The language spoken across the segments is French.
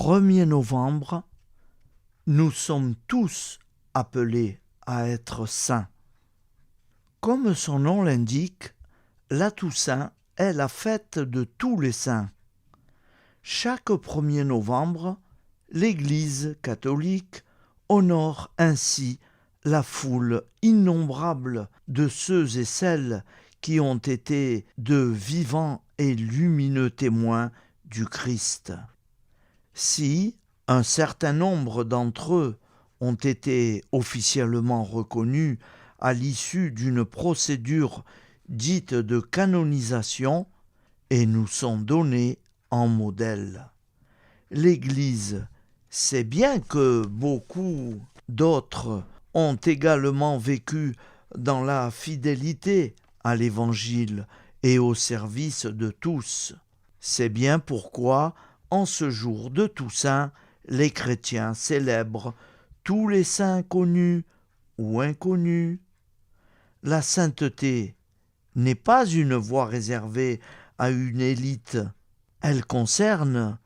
1er novembre, nous sommes tous appelés à être saints. Comme son nom l'indique, la Toussaint est la fête de tous les saints. Chaque 1er novembre, l'Église catholique honore ainsi la foule innombrable de ceux et celles qui ont été de vivants et lumineux témoins du Christ. Si un certain nombre d'entre eux ont été officiellement reconnus à l'issue d'une procédure dite de canonisation et nous sont donnés en modèle. L'Église sait bien que beaucoup d'autres ont également vécu dans la fidélité à l'Évangile et au service de tous. C'est bien pourquoi, en ce jour de Toussaint, les chrétiens célèbrent tous les saints connus ou inconnus. La sainteté n'est pas une voie réservée à une élite. Elle concerne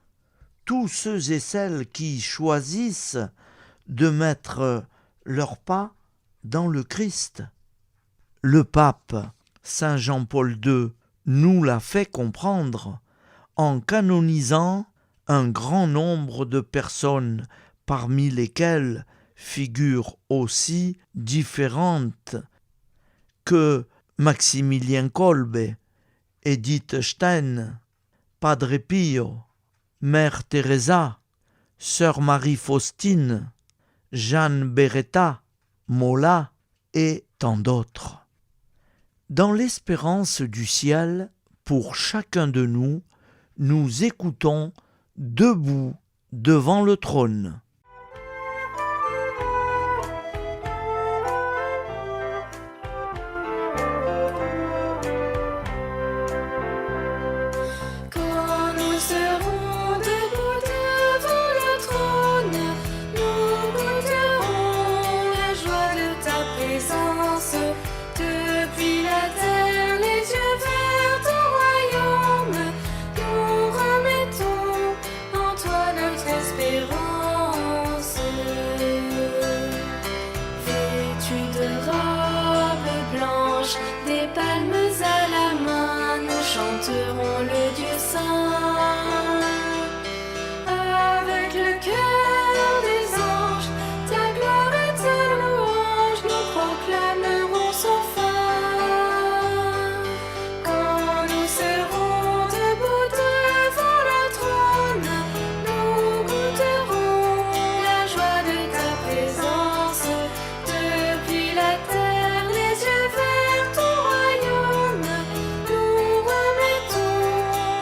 tous ceux et celles qui choisissent de mettre leur pas dans le Christ. Le pape Saint Jean-Paul II nous l'a fait comprendre en canonisant un grand nombre de personnes, parmi lesquelles figurent aussi différentes que Maximilien Kolbe, Edith Stein, Padre Pio, Mère Teresa, Sœur Marie-Faustine, Jeanne Beretta, Mola et tant d'autres. Dans l'espérance du ciel, pour chacun de nous, nous écoutons debout devant le trône. Chanterons le Dieu saint avec le cœur des anges, ta gloire et ta louange, nous proclamerons sans fin. Quand nous serons debout devant le trône, nous goûterons la joie de ta présence. Depuis la terre, les yeux vers ton royaume, nous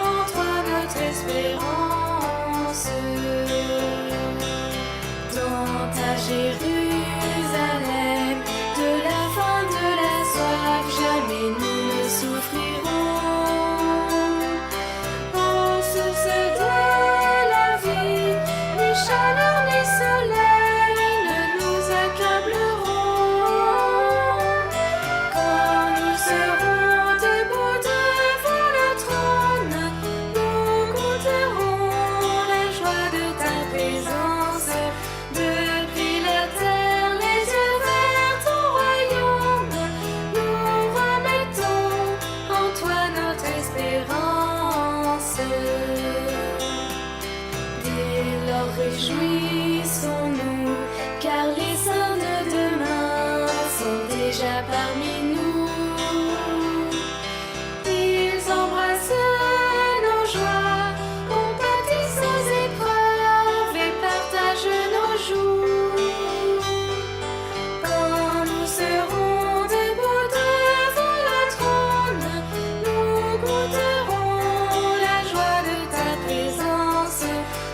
en toi notre espérance. Dans ta Jérusalem, de la faim, de la soif, jamais nous ne souffrirons. Ô source de la vie, ni chaleur ni soleil ne nous accableront. Quand nous serons debout devant le trône, nous goûterons la joie de ta présence. Depuis la terre, les yeux vers ton royaume, nous remettons en toi notre espérance. Dès lors réjouissons-nous, car les saints de demain sont déjà parmi nous. Ils embrassent nos joies, compatissent nos épreuves et partagent nos jours. Quand nous serons debout devant le trône, nous goûterons la joie de ta présence.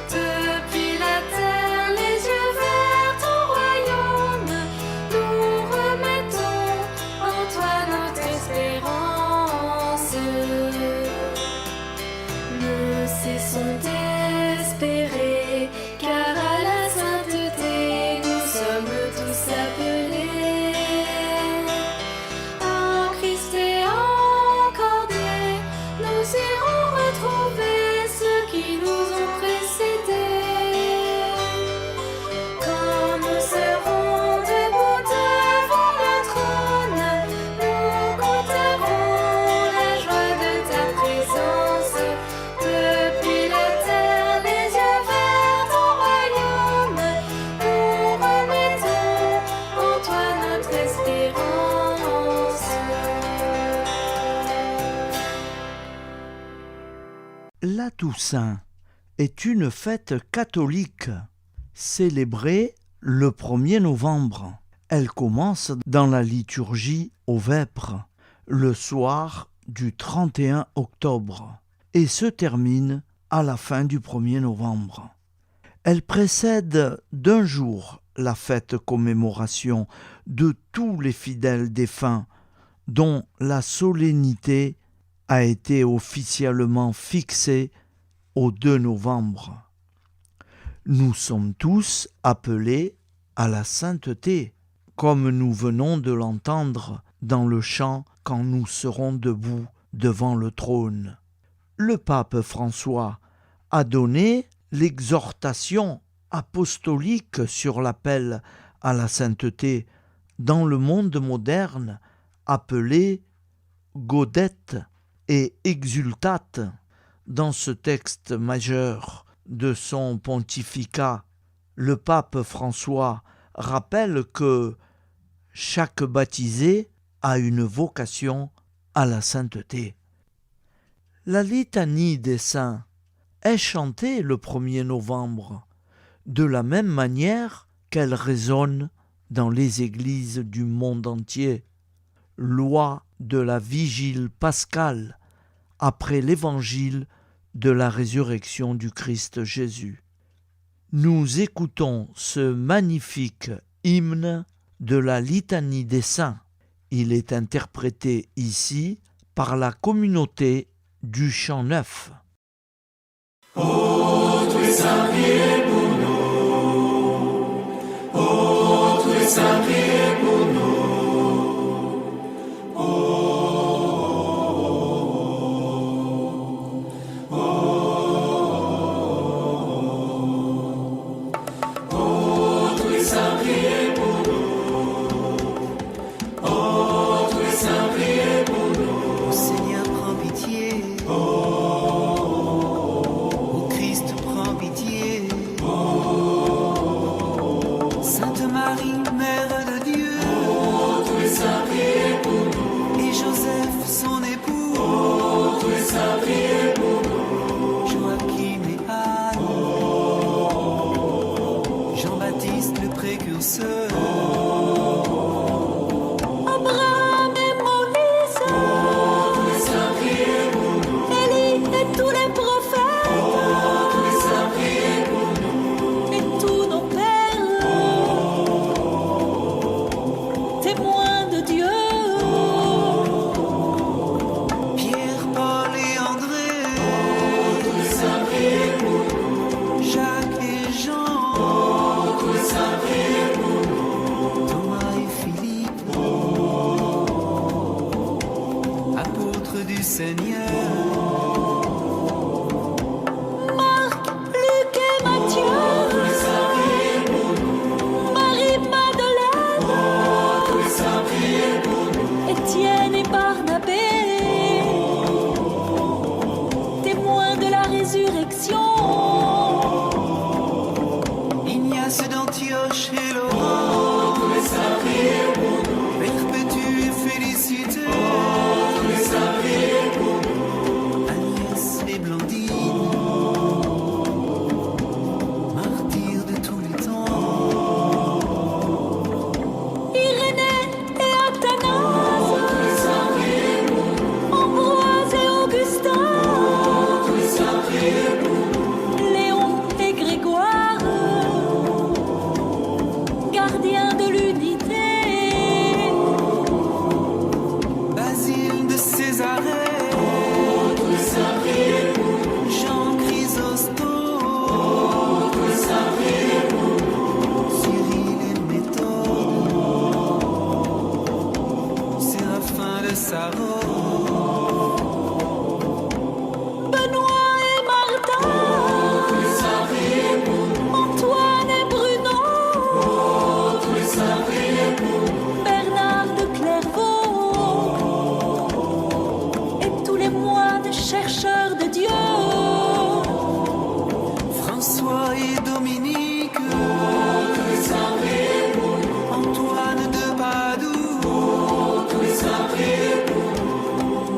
Depuis la terre, les yeux vers ton royaume, Toussaint est une fête catholique célébrée le 1er novembre. Elle commence dans la liturgie aux Vêpres, le soir du 31 octobre, et se termine à la fin du 1er novembre. Elle précède d'un jour la fête commémoration de tous les fidèles défunts, dont la solennité a été officiellement fixée au 2 novembre. Nous sommes tous appelés à la sainteté, comme nous venons de l'entendre dans le chant « Quand nous serons debout devant le trône ». Le pape François a donné l'exhortation apostolique sur l'appel à la sainteté dans le monde moderne appelé Gaudete et Exultate. Dans ce texte majeur de son pontificat, le pape François rappelle que chaque baptisé a une vocation à la sainteté. La litanie des saints est chantée le 1er novembre, de la même manière qu'elle résonne dans les églises du monde entier. Loi de la vigile pascale, après l'évangile de la résurrection du Christ Jésus. Nous écoutons ce magnifique hymne de la litanie des saints. Il est interprété ici par la communauté du Chant Neuf. Ô tu es saint, priez pour nous. Ô tu es saint, priez pour nous. Abraham et Moïse, Élie et tous les prophètes, et tous nos pères, témoins de Dieu. Pierre, Paul et André, Jacques et Jean, Thomas et Philippe, apôtres du Seigneur, Marc, Luc et Matthieu, Marie-Madeleine, Étienne et Barnabé, témoins de la résurrection. Ignace d'Antioche et Laurent, Perpétue et Félicité, Agnès et Blandine, martyrs de tous les temps, Irénée et Athanase, Ambroise et Augustin, Léon et Grégoire, gardiens de l'unité, Basile de Césarée, Jean Chrysostome, Cyril et Méthode, Séraphin de Saron, Benoît et Martin, Antoine et Bruno, Bernard de Clairvaux, et tous les moines chercheurs de Dieu. François et Dominique, Antoine de Padoue,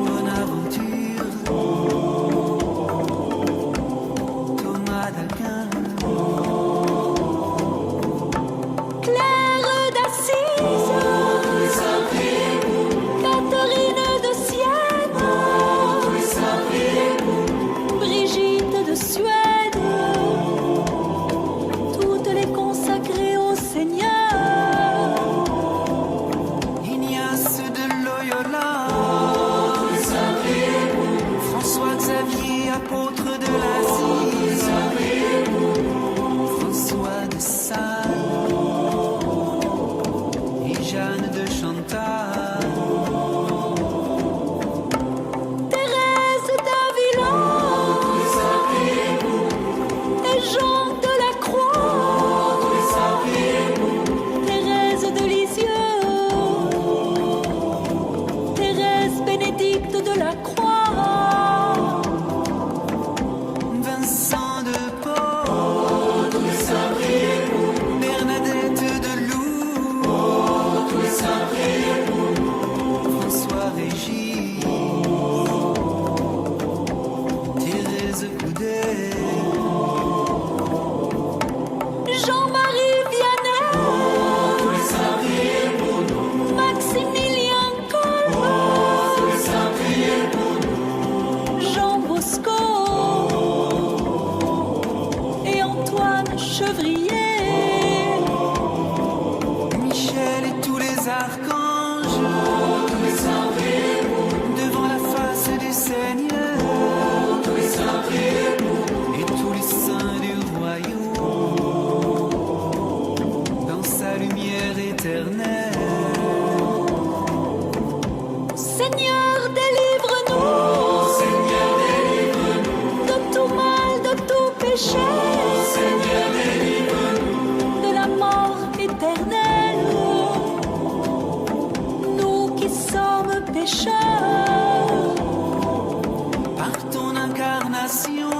Bonaventure, chevrier, Michel et tous les archanges, devant la face du Seigneur, et tous les saints du royaume, dans sa lumière éternelle. Seigneur, délivre-nous, de tout mal, de tout péché, de la mort éternelle. Nous qui sommes pécheurs, Par ton incarnation,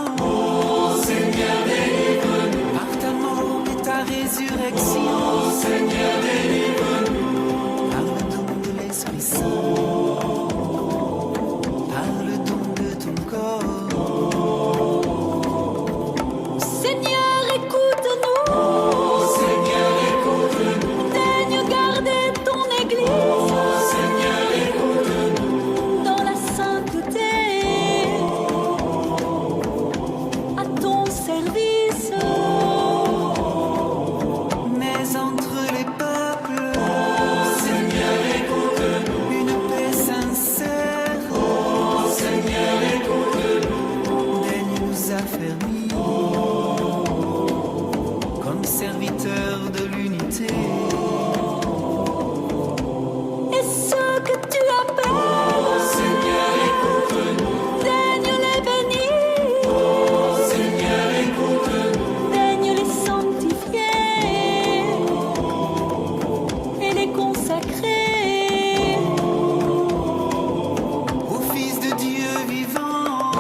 par ta mort et ta résurrection, par le don de l'Esprit Saint, par le don de ton corps. Seigneur, écoute-nous, daigne garder ton Église, dans la sainteté, à ton service. Mais entre les peuples, une paix sincère, daigne nous affermir comme serviteurs de l'unité. Et ceux que tu appelles, daigne les bénir, daigne les sanctifier et les consacrer Ô Fils de Dieu vivant, ô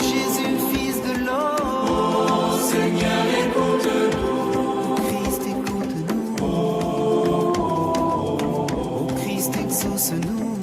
Jésus, Fils de l'homme, Christ écoute-nous, ô Christ exauce-nous.